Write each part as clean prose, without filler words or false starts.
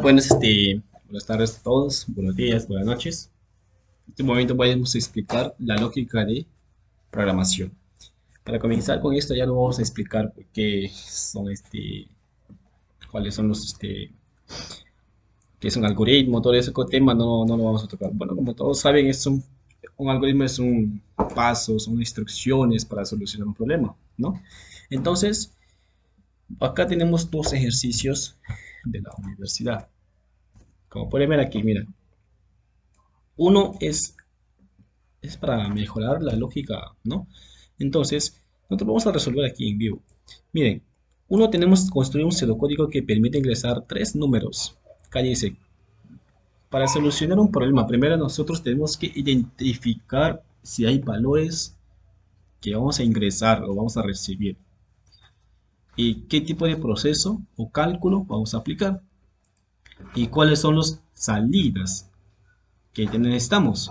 Buenas tardes a todos, buenos días, buenas noches. En este momento vamos a explicar la lógica de programación. Para comenzar con esto ya lo vamos a explicar qué son cuáles son qué es un algoritmo, todo ese tema no lo vamos a tocar. Bueno, como todos saben, un algoritmo es un paso, son instrucciones para solucionar un problema, ¿no? Entonces, acá tenemos dos ejercicios de la universidad. Como pueden ver aquí, mira, uno es para mejorar la lógica, ¿no? Entonces, nosotros vamos a resolver aquí en vivo. Miren, uno tenemos que construir un pseudocódigo que permite ingresar tres números. Acá dice, para solucionar un problema, primero nosotros tenemos que identificar si hay valores que vamos a ingresar o vamos a recibir y qué tipo de proceso o cálculo vamos a aplicar y cuáles son las salidas que necesitamos.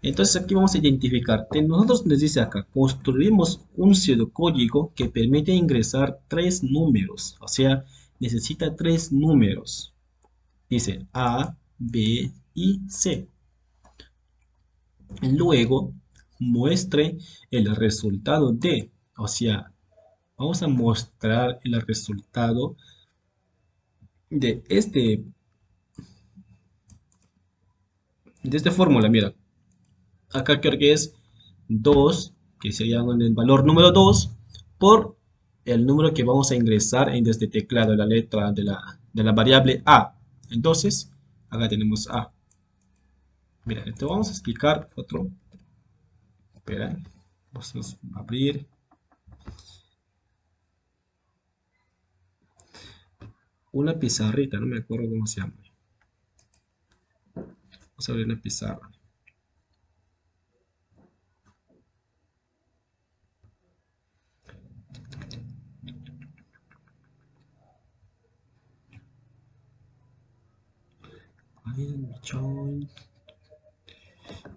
Entonces aquí vamos a identificar, nosotros les dice acá, construimos un pseudocódigo que permite ingresar tres números, o sea, necesita tres números. Dice A, B y C. Luego muestre el resultado de, o sea, vamos a mostrar el resultado de de esta fórmula, mira, acá creo que es 2 que sería el valor número 2 por el número que vamos a ingresar en este teclado, la letra de la variable A. Entonces, acá tenemos A. Mira, esto vamos a explicar otro. Espera, vamos a abrir una pizarrita, no me acuerdo cómo se llama. Vamos a abrir una pizarra.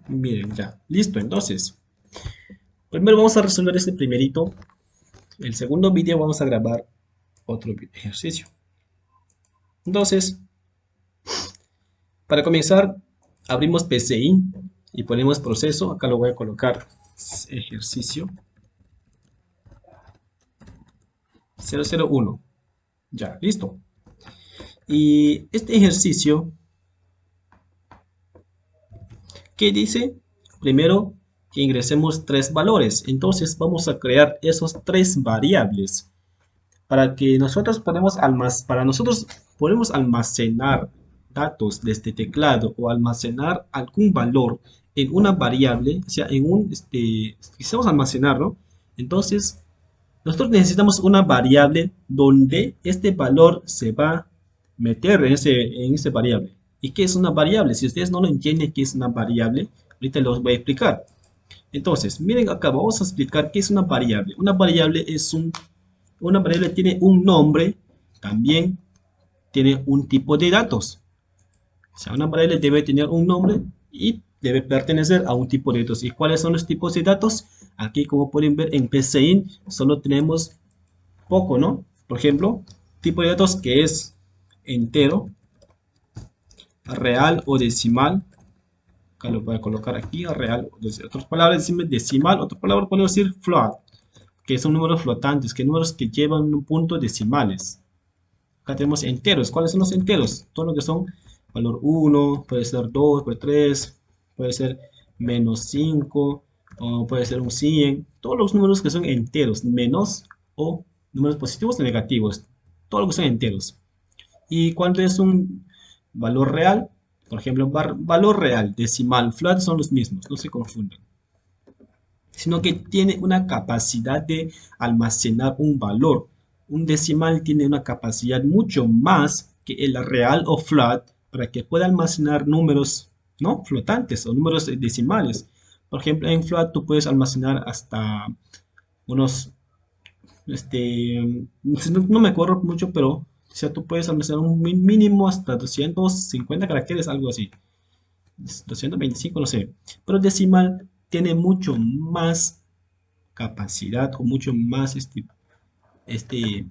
Miren, ya, listo. Entonces, primero vamos a resolver este primerito. El segundo vídeo vamos a grabar otro ejercicio. Entonces, para comenzar, abrimos PCI y ponemos proceso. Acá lo voy a colocar ejercicio 001. Ya, listo. Y este ejercicio, ¿qué dice? Primero que ingresemos tres valores. Entonces vamos a crear esos tres variables para que nosotros podemos almacenar datos de este teclado o almacenar algún valor en una variable, o sea, quisiéramos almacenarlo, entonces nosotros necesitamos una variable donde este valor se va a meter en ese variable. ¿Y qué es una variable? Si ustedes no lo entienden qué es una variable, ahorita los voy a explicar. Entonces, miren acá, vamos a explicar qué es una variable. Una variable tiene un nombre, también tiene un tipo de datos. O sea, una variable debe tener un nombre y debe pertenecer a un tipo de datos. ¿Y cuáles son los tipos de datos? Aquí, como pueden ver, en PCIN solo tenemos poco, ¿no? Por ejemplo, tipo de datos que es entero, real o decimal. Acá lo voy a colocar aquí, real. Otras palabras decimos decimal, otra palabra podemos decir float, que son números flotantes, que números que llevan un punto decimales. Acá tenemos enteros. ¿Cuáles son los enteros? Todo lo que son valor 1, puede ser 2, puede ser 3, puede ser menos 5, o puede ser un 100. Todos los números que son enteros, menos o números positivos o negativos. Todo lo que son enteros. ¿Y cuánto es un valor real? Por ejemplo, valor real, decimal, flat son los mismos, no se confundan. Sino que tiene una capacidad de almacenar un valor. Un decimal tiene una capacidad mucho más que el real o flat para que pueda almacenar números, ¿no? Flotantes o números decimales. Por ejemplo, en flat tú puedes almacenar hasta unos, no me acuerdo mucho, pero o sea, tú puedes almacenar un mínimo hasta 250 caracteres, algo así. 225, no sé. Pero el decimal tiene mucho más capacidad o mucho más este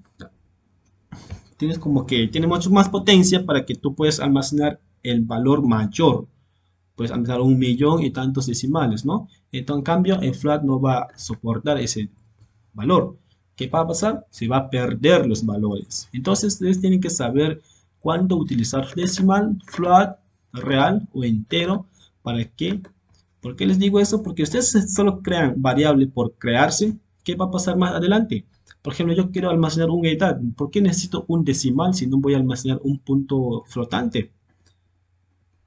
tienes como que tiene mucho más potencia para que tú puedas almacenar el valor mayor. Puedes almacenar 1.000.000 y tantos decimales, ¿no? Entonces, en cambio, en float no va a soportar ese valor. ¿Qué va a pasar? Se va a perder los valores. Entonces, ustedes tienen que saber cuándo utilizar decimal, float, real o entero. ¿Para qué? ¿Por qué les digo eso? Porque ustedes solo crean variable por crearse. ¿Qué va a pasar más adelante? Por ejemplo, yo quiero almacenar un edad. ¿Por qué necesito un decimal si no voy a almacenar un punto flotante?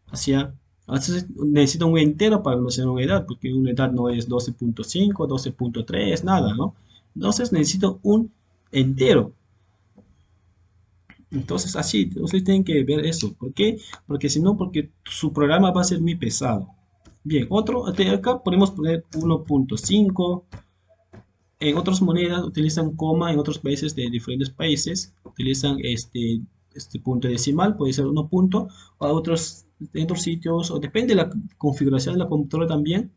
Hacia, entonces necesito un entero para almacenar una edad, porque una edad no es 12.5, 12.3, nada, ¿no? Entonces necesito un entero. Entonces así, ustedes tienen que ver eso. ¿Por qué? Porque si no, porque su programa va a ser muy pesado. Bien, acá podemos poner 1.5. En otras monedas utilizan coma, en otros países de diferentes países utilizan este punto decimal, puede ser 1 punto, o en otros sitios, o depende de la configuración de la computadora también,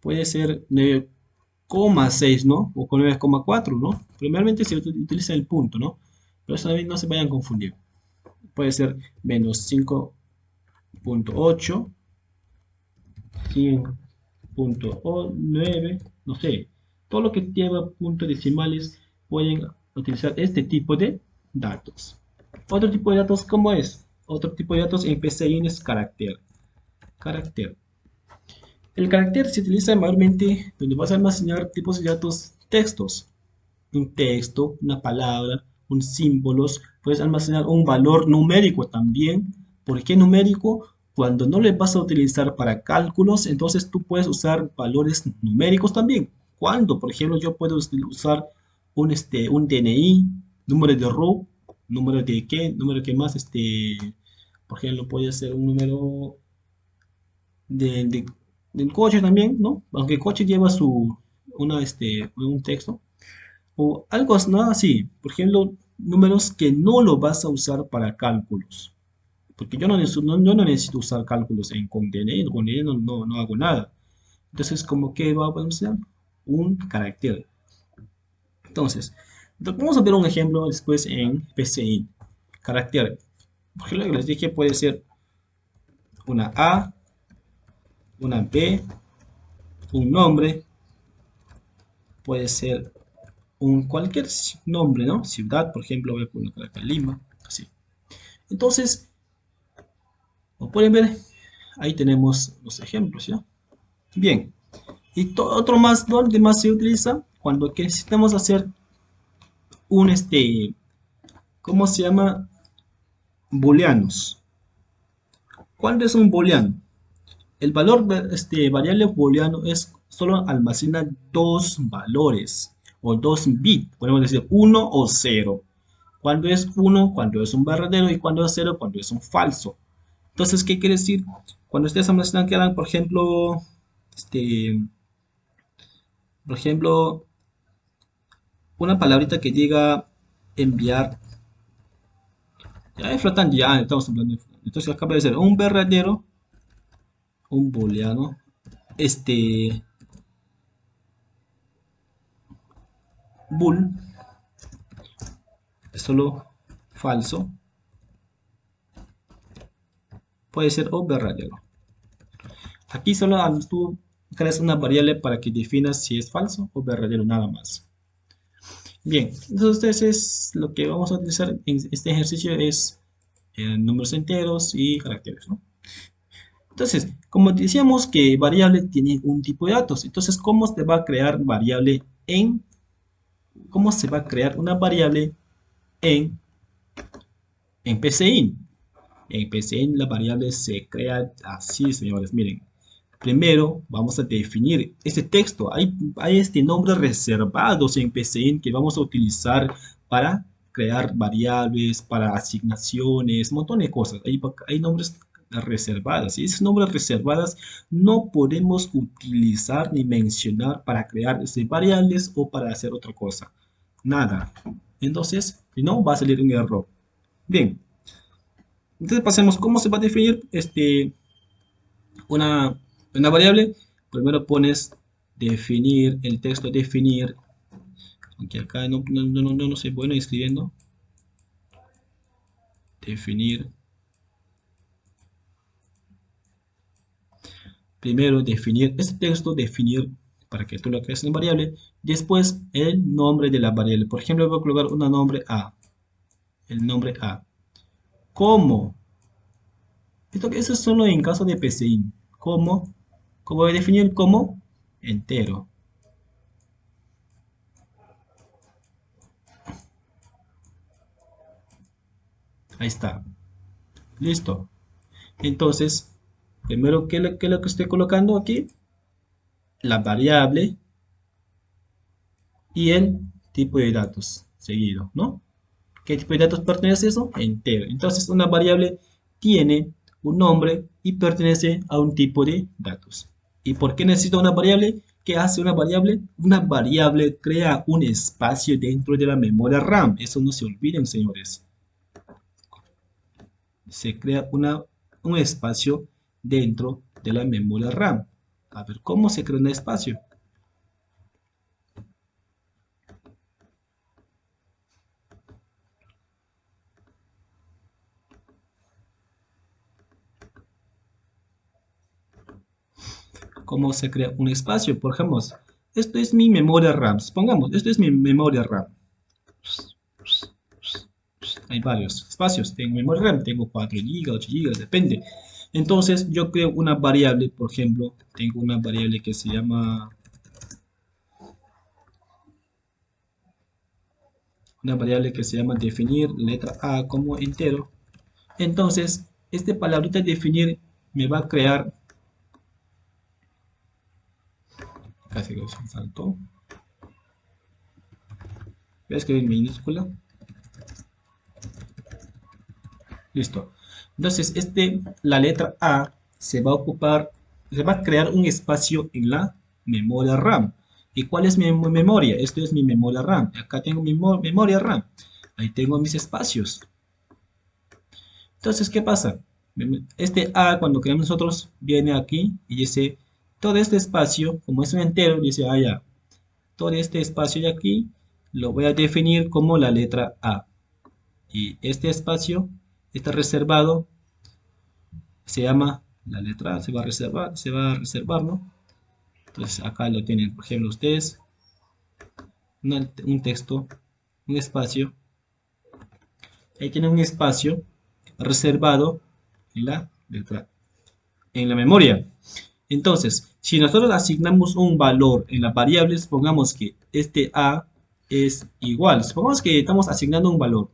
puede ser 9,6, ¿no? O con 9,4, ¿no? Primeramente se utiliza el punto, ¿no? Pero eso también no se vayan a confundir. Puede ser menos 5.8, 100.9, no sé. Todo lo que lleva puntos decimales pueden utilizar este tipo de datos. Otro tipo de datos, ¿cómo es? Otro tipo de datos en PCIN es carácter. Carácter. El carácter se utiliza mayormente donde vas a almacenar tipos de datos textos. Un texto, una palabra, un símbolos. Puedes almacenar un valor numérico también. ¿Por qué numérico? Cuando no le vas a utilizar para cálculos, entonces tú puedes usar valores numéricos también. Cuando, por ejemplo, yo puedo usar un DNI, número de RUT, número de qué, número que más, por ejemplo, puede ser un número de, del coche también, ¿no? Aunque el coche lleva un texto o algo ¿no? Así. Por ejemplo, números que no lo vas a usar para cálculos. Porque yo no necesito usar cálculos con DNI, con DNI no hago nada. Entonces, ¿cómo que va a funcionar? Un carácter. Entonces, vamos a ver un ejemplo después en PCI. Carácter. Por ejemplo, lo que les dije puede ser una A, una B, un nombre, puede ser cualquier nombre, ¿no? Ciudad, por ejemplo, voy a poner acá Lima, así. Entonces, como pueden ver, ahí tenemos los ejemplos, ¿ya? Bien, y otro más, donde más se utiliza cuando necesitamos hacer un, ¿cómo se llama? Booleanos. ¿Cuál es un booleano? El valor, variable booleano es solo almacena dos valores o dos bits. Podemos decir uno o 0. Cuando es uno, cuando es un verdadero y cuando es 0, cuando es un falso. Entonces, ¿qué quiere decir? Cuando ustedes almacenan que hagan, este, por ejemplo, una palabrita que diga enviar, ya es flotante, ya estamos hablando de flotante. Entonces acaba de ser un verdadero, un booleano, este bool, es solo falso, puede ser o verdadero. Aquí solo tú creas una variable para que definas si es falso o verdadero, nada más. Bien, entonces lo que vamos a utilizar en este ejercicio es números enteros y caracteres, ¿no? Entonces, como decíamos que variable tiene un tipo de datos, entonces, ¿cómo se va a crear variable cómo se va a crear una variable en, en PCIN? En PCIN la variable se crea así, señores, miren. Primero vamos a definir este texto. Hay nombres reservados en PCIN que vamos a utilizar para crear variables, para asignaciones, un montón de cosas. Hay nombres reservadas y esos nombres reservadas no podemos utilizar ni mencionar para crear variables o para hacer otra cosa. Nada. Entonces, si no, va a salir un error. Bien. Entonces pasemos, ¿cómo se va a definir una variable? Primero pones definir, el texto definir, aunque acá no soy bueno escribiendo. definir. Primero definir este texto, definir para que tú lo crees en variable. Después el nombre de la variable. Por ejemplo, voy a colocar un nombre A. El nombre A. ¿Cómo? Eso es solo en caso de PCI. ¿Cómo? ¿Cómo voy a definir como? Entero. Ahí está. Listo. Entonces, primero, ¿qué es lo que estoy colocando aquí? La variable y el tipo de datos seguido, ¿no? ¿Qué tipo de datos pertenece a eso? Entero. Entonces, una variable tiene un nombre y pertenece a un tipo de datos. ¿Y por qué necesito una variable? ¿Qué hace una variable? Una variable crea un espacio dentro de la memoria RAM. Eso no se olviden, señores. Se crea un espacio dentro de la memoria RAM. A ver, ¿cómo se crea un espacio? ¿Cómo se crea un espacio? Por ejemplo, esto es mi memoria RAM. Supongamos, esto es mi memoria RAM. Hay varios espacios. Tengo memoria RAM, tengo 4 GB, 8 GB, depende. Entonces yo creo una variable, por ejemplo, tengo una variable que se llama definir letra A como entero. Entonces, este palabrita definir me va a crear, casi que se me saltó, voy a escribir en minúscula. Listo. Entonces, la letra A se va a ocupar, se va a crear un espacio en la memoria RAM. ¿Y cuál es mi memoria? Esto es mi memoria RAM. Acá tengo mi memoria RAM. Ahí tengo mis espacios. Entonces, ¿qué pasa? Este A, cuando creamos nosotros, viene aquí y dice, todo este espacio, como es un entero, dice, ah, ya, todo este espacio de aquí lo voy a definir como la letra A. Y este espacio está reservado, se llama la letra A, se va a reservar, ¿no? Entonces acá lo tienen, por ejemplo, ustedes, un texto, un espacio, ahí tienen un espacio reservado en la letra, en la memoria. Entonces, si nosotros asignamos un valor en las variables, supongamos que este A es igual, supongamos que estamos asignando un valor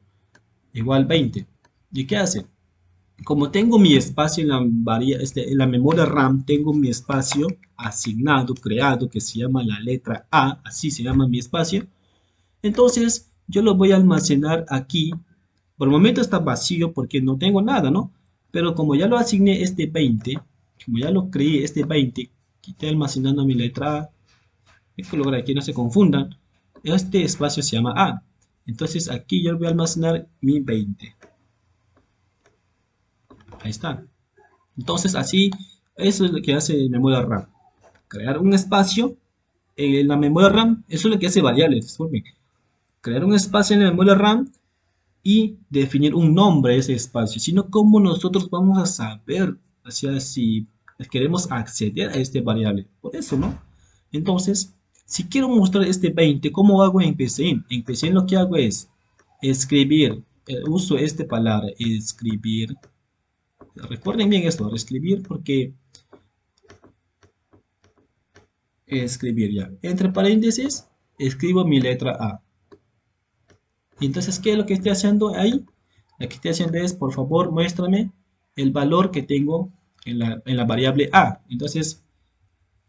igual 20. ¿Y qué hace? Como tengo mi espacio en la memoria RAM, tengo mi espacio asignado, creado, que se llama la letra A, así se llama mi espacio. Entonces, yo lo voy a almacenar aquí. Por el momento está vacío porque no tengo nada, ¿no? Pero como ya lo asigné este 20, como ya lo creé este 20, quité almacenando mi letra A, hay que colocar aquí, no se confundan. Este espacio se llama A. Entonces aquí yo voy a almacenar mi 20. Ahí está. Entonces así, eso es lo que hace memoria RAM. Crear un espacio en la memoria RAM, eso es lo que hace variables, disculpen. Crear un espacio en la memoria RAM y definir un nombre a ese espacio, sino cómo nosotros vamos a saber, o sea, si queremos acceder a este variable. Por eso, ¿no? Entonces, si quiero mostrar este 20, ¿cómo hago en PCIN? En PCIN lo que hago es escribir, uso esta palabra, escribir. Recuerden bien esto, escribir porque escribir ya. Entre paréntesis, escribo mi letra A. Entonces, ¿qué es lo que estoy haciendo ahí? Lo que estoy haciendo es, por favor, muéstrame el valor que tengo en la variable A. Entonces,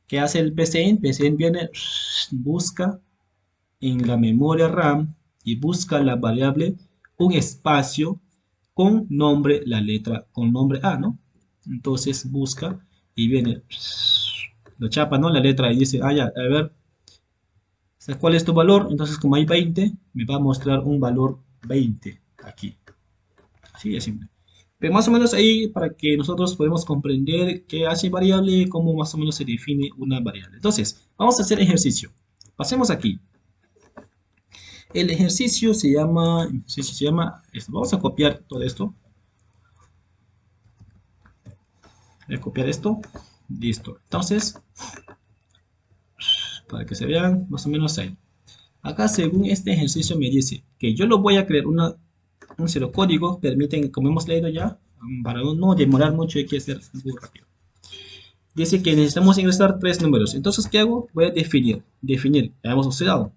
¿qué hace el PCIN? PCIN viene, busca en la memoria RAM y busca la variable un espacio con nombre, la letra, con nombre A, ¿no? Entonces busca y viene, lo chapa, ¿no? La letra y dice, ah, ya, a ver, ¿cuál es tu valor? Entonces, como hay 20, me va a mostrar un valor 20 aquí. Así de simple. Pero más o menos ahí para que nosotros podamos comprender qué hace variable y cómo más o menos se define una variable. Entonces, vamos a hacer ejercicio. Pasemos aquí. El ejercicio se llama, vamos a copiar todo esto. Voy a copiar esto. Listo. Entonces, para que se vean más o menos ahí. Acá según este ejercicio me dice que yo lo voy a crear un cero código. Permiten, como hemos leído ya, para no demorar mucho hay que hacer algo rápido. Dice que necesitamos ingresar tres números. Entonces, ¿qué hago? Voy a definir, ya hemos observado.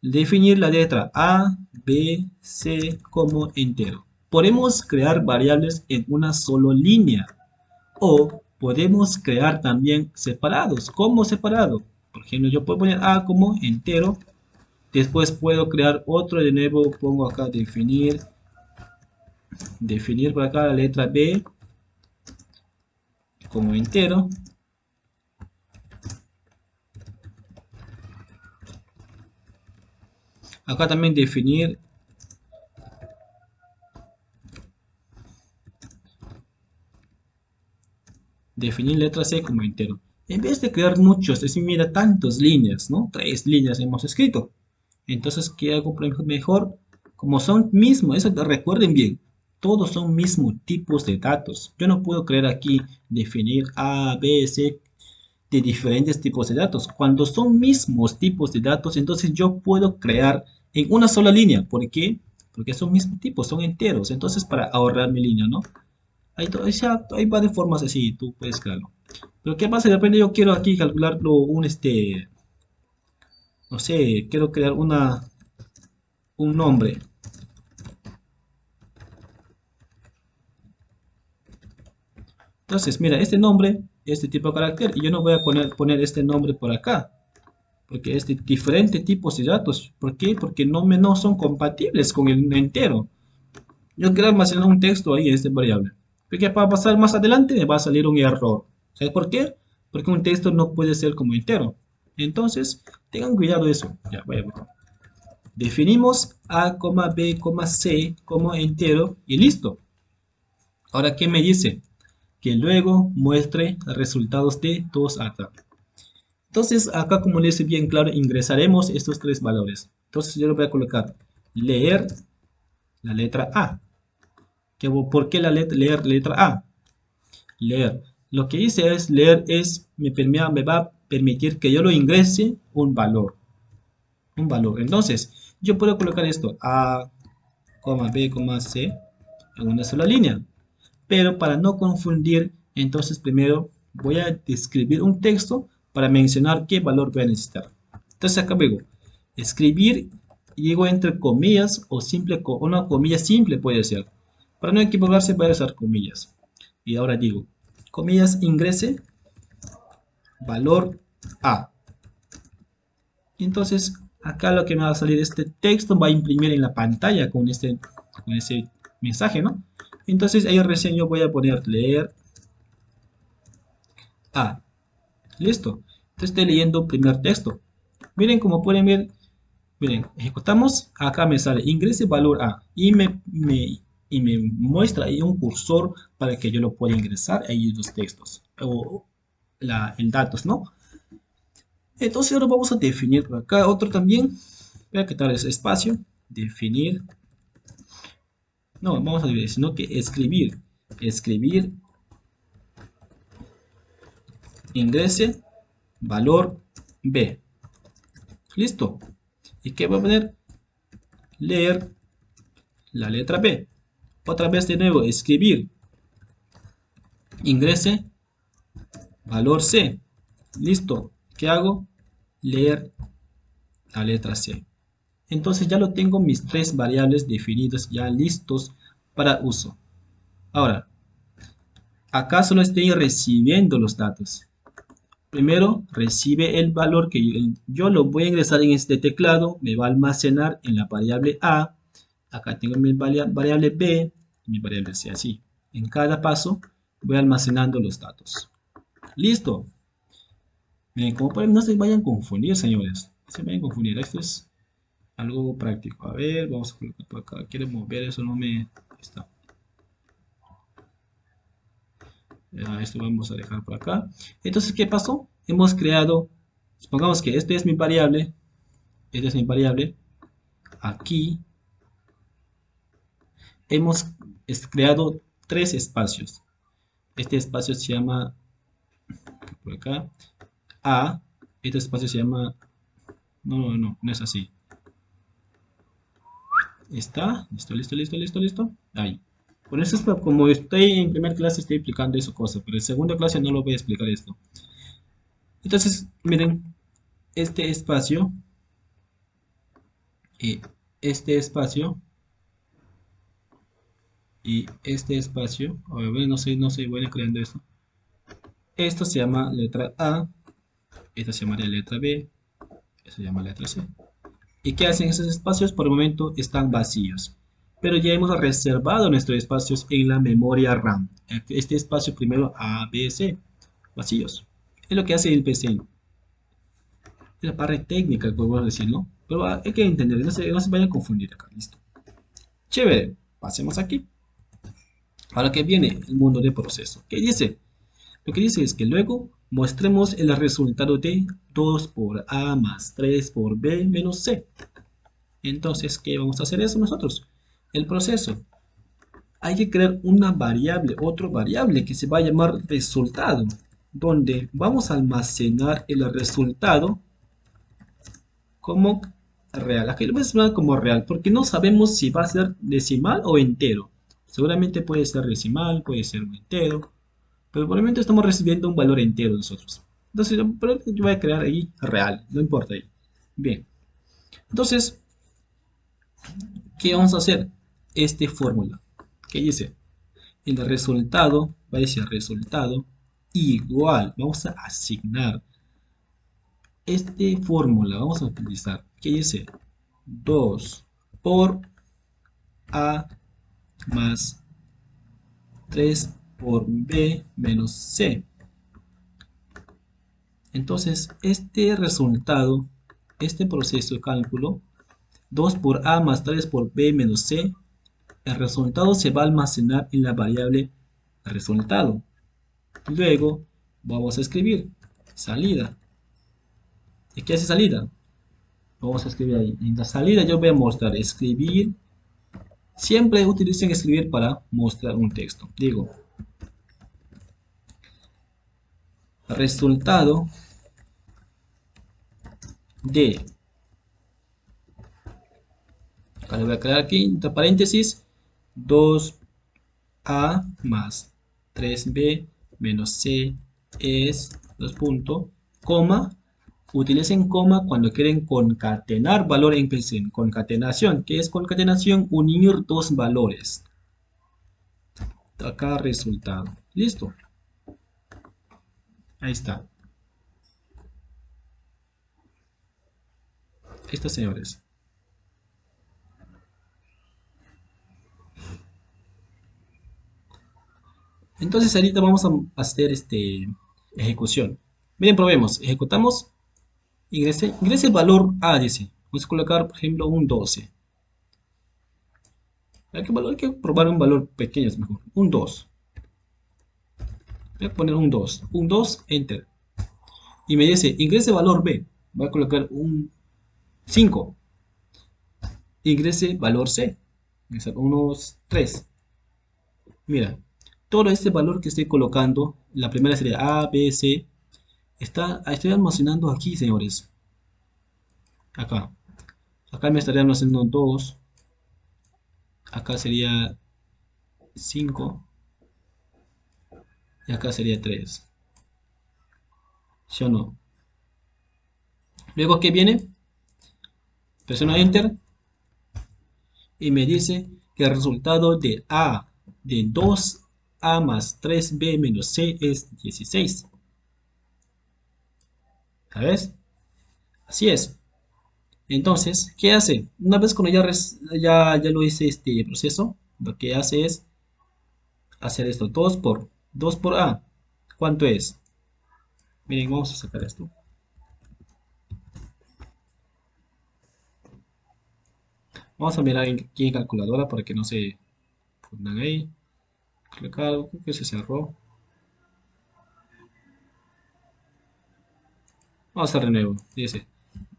Definir la letra A, B, C como entero. Podemos crear variables en una sola línea o podemos crear también separados. ¿Cómo separado? Por ejemplo, yo puedo poner A como entero. Después puedo crear otro de nuevo. Pongo acá definir por acá la letra B como entero. Acá también definir letra C como entero. En vez de crear muchos, es decir, mira, tantas líneas, ¿no? Tres líneas hemos escrito. Entonces, ¿qué hago mejor? Como son mismos, eso recuerden bien, todos son mismos tipos de datos. Yo no puedo crear aquí definir A, B, C de diferentes tipos de datos. Cuando son mismos tipos de datos, entonces yo puedo crear en una sola línea. ¿Por qué? Porque son mismos tipos, son enteros. Entonces, para ahorrar mi línea, ¿no? Hay varias formas así, tú puedes crearlo. Pero ¿qué pasa? De repente yo quiero aquí calcularlo no sé, quiero crear un nombre. Entonces, mira, este nombre, este tipo de carácter, y yo no voy a poner este nombre por acá, porque es de diferentes tipos de datos. ¿Por qué? Porque no son compatibles con el entero. Yo quiero almacenar un texto ahí en esta variable. Porque para pasar más adelante me va a salir un error. ¿Sabes por qué? Porque un texto no puede ser como entero. Entonces, tengan cuidado de eso. Ya, voy a ver. Definimos A, B, C como entero y listo. Ahora, ¿qué me dice? Que luego muestre resultados de todos acá. Entonces, acá como le dice bien claro, ingresaremos estos tres valores. Entonces, yo le voy a colocar leer la letra A. ¿Por qué leer la letra A? Leer. Lo que hice es leer me va a permitir que yo lo ingrese un valor. Un valor. Entonces, yo puedo colocar esto A, B, C en una sola línea. Pero para no confundir, entonces primero voy a escribir un texto para mencionar qué valor voy a necesitar. Entonces acá digo, escribir, y digo entre comillas o una comilla simple puede ser. Para no equivocarse voy a usar comillas. Y ahora digo, comillas ingrese, valor A. Entonces acá lo que me va a salir este texto va a imprimir en la pantalla con ese mensaje, ¿no? Entonces ahí recién yo voy a poner leer A. Listo. Entonces estoy leyendo primer texto. Miren como pueden ver. Miren, ejecutamos. Acá me sale ingrese valor A. Y me muestra ahí un cursor para que yo lo pueda ingresar ahí los textos. O el datos, ¿no? Entonces ahora vamos a definir por acá otro también. Voy a quitar ese espacio. Definir. No, vamos a dividir, sino que escribir. Escribir. Ingrese valor B. Listo. ¿Y qué voy a poner? Leer la letra B. Otra vez de nuevo, escribir. Ingrese valor C. Listo. ¿Qué hago? Leer la letra C. Entonces ya lo tengo mis tres variables definidas ya listos para uso. Ahora, acá solo estoy recibiendo los datos. Primero, recibe el valor que yo lo voy a ingresar en este teclado. Me va a almacenar en la variable A. Acá tengo mi variable B y mi variable C, así. En cada paso voy almacenando los datos. Listo. Miren, como pueden, no se vayan a confundir, señores. No se vayan a confundir. Esto es algo práctico. A ver, vamos a colocar por acá. Quiero mover eso, no me... Está. Esto vamos a dejar por acá. Entonces, ¿qué pasó? Hemos creado, supongamos que esta es mi variable. Esta es mi variable. Aquí hemos creado tres espacios. Este espacio se llama, por acá, A. Este espacio se llama, no es así. ¿Está? Listo. Ahí. Por eso es como estoy en primera clase estoy explicando eso cosa, pero en segunda clase no lo voy a explicar esto. Entonces, miren, este espacio, y este espacio, y este espacio, a ver, no sé, voy creando esto. Esto se llama letra A, esta se llamaría letra B, esto se llama letra C. ¿Y qué hacen esos espacios? Por el momento están vacíos. Pero ya hemos reservado nuestros espacios en la memoria RAM. Este espacio primero A, B, C, vacíos. Es lo que hace el PC. Es la parte técnica, podemos decir, ¿no? Pero hay que entender, no se vayan a confundir acá, listo. Chévere, pasemos aquí. Ahora que viene el mundo de proceso. ¿Qué dice? Lo que dice es que luego mostremos el resultado de 2 por A más 3 por B menos C. Entonces, ¿qué vamos a hacer eso nosotros? El proceso. Hay que crear una variable, otra variable que se va a llamar resultado, donde vamos a almacenar el resultado como real. Aquí lo voy a llamar como real, porque no sabemos si va a ser decimal o entero. Seguramente puede ser decimal, puede ser un entero, pero por el momento estamos recibiendo un valor entero nosotros. Entonces, yo voy a crear ahí real, no importa ahí. Bien, entonces, ¿qué vamos a hacer? Esta fórmula, que dice, el resultado, va a decir resultado, igual, vamos a asignar esta fórmula, vamos a utilizar, que dice 2 por A más 3 por B menos C. Entonces, este resultado, este proceso de cálculo, 2 por A más 3 por B menos C, el resultado se va a almacenar en la variable resultado. Luego, vamos a escribir salida. ¿Y qué hace salida? Vamos a escribir ahí. En la salida yo voy a mostrar escribir. Siempre utilicen escribir para mostrar un texto. Digo, resultado de, acá le voy a crear aquí, entre paréntesis, 2A más 3B menos C es 2 puntos, coma. Utilicen coma cuando quieren concatenar valor en concatenación. ¿Qué es concatenación? Unir dos valores. Acá resultado. Listo. Ahí está. Estos señores. Entonces ahorita vamos a hacer ejecución. Miren, probemos. Ejecutamos. Ingrese el valor A, dice. Vamos a colocar, por ejemplo, un 12. Hay que probar un valor pequeño, es mejor. Un 2. Voy a poner un 2. Un 2, enter. Y me dice, ingrese valor B. Voy a colocar un 5. Ingrese valor C. Unos 3. Mira, todo este valor que estoy colocando, la primera sería A, B, C, estoy almacenando aquí, señores. Acá. Acá me estaría almacenando 2. Acá sería 5. Y acá sería 3. ¿Sí o no? Luego, ¿qué viene? Presiono Enter y me dice que el resultado de A de 2A más 3B menos C es 16. ¿Sabes? Así es. Entonces, ¿qué hace? Una vez cuando ya lo hice este proceso, lo que hace es hacer esto. 2 por A. ¿Cuánto es? Miren, vamos a sacar esto. Vamos a mirar aquí en calculadora para que no se pongan ahí. Clicar, creo que se cerró. Vamos a hacer de nuevo. Dice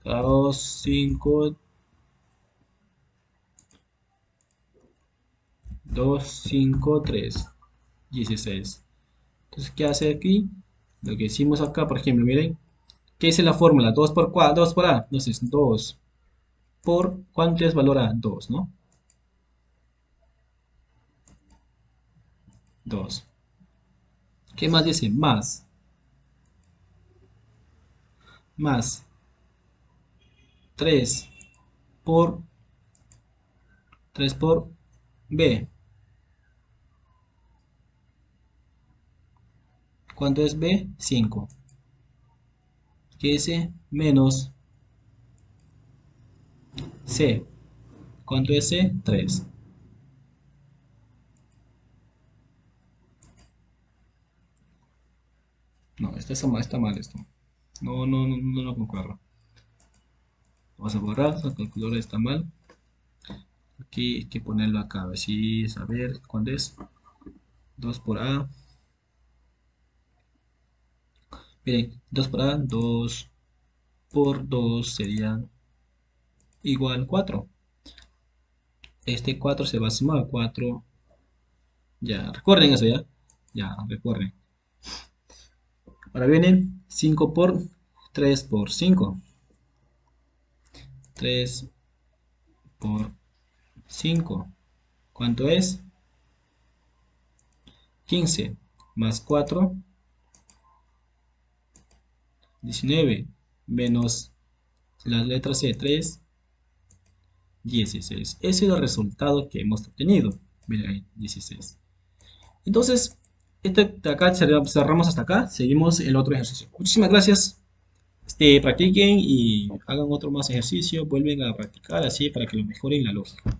2, 5, 2, 5, 3, 16. Entonces, ¿qué hace aquí? Lo que hicimos acá, por ejemplo, miren, ¿qué dice la fórmula? 2 por 4, 2 por A. Entonces, 2 por, ¿cuánto es valor A? 2, ¿no? 2. ¿Qué más dice? Más 3 por 3 por B. ¿Cuánto es B? 5. ¿Qué dice? Menos C. ¿Cuánto es C? 3. No, esto está mal esto. No, no, no, no lo concuerdo. Vamos a borrar, la calculadora está mal. Aquí hay que ponerlo acá, a ver si, a ver, ¿cuánto es? 2 por A. Miren, 2 por A, 2 por 2 sería igual 4. Este 4 se va a sumar, 4. Ya, recuerden eso ya. Ya, recuerden. Ahora viene 5 por 3 por 5. 3 por 5. ¿Cuánto es? 15 más 4, 19, menos la letra C, 3, 16. Ese es el resultado que hemos obtenido. Miren ahí, 16. Entonces, este de acá cerramos hasta acá. Seguimos el otro ejercicio. Muchísimas gracias. Practiquen y hagan otro más ejercicio. Vuelven a practicar así para que lo mejoren la lógica.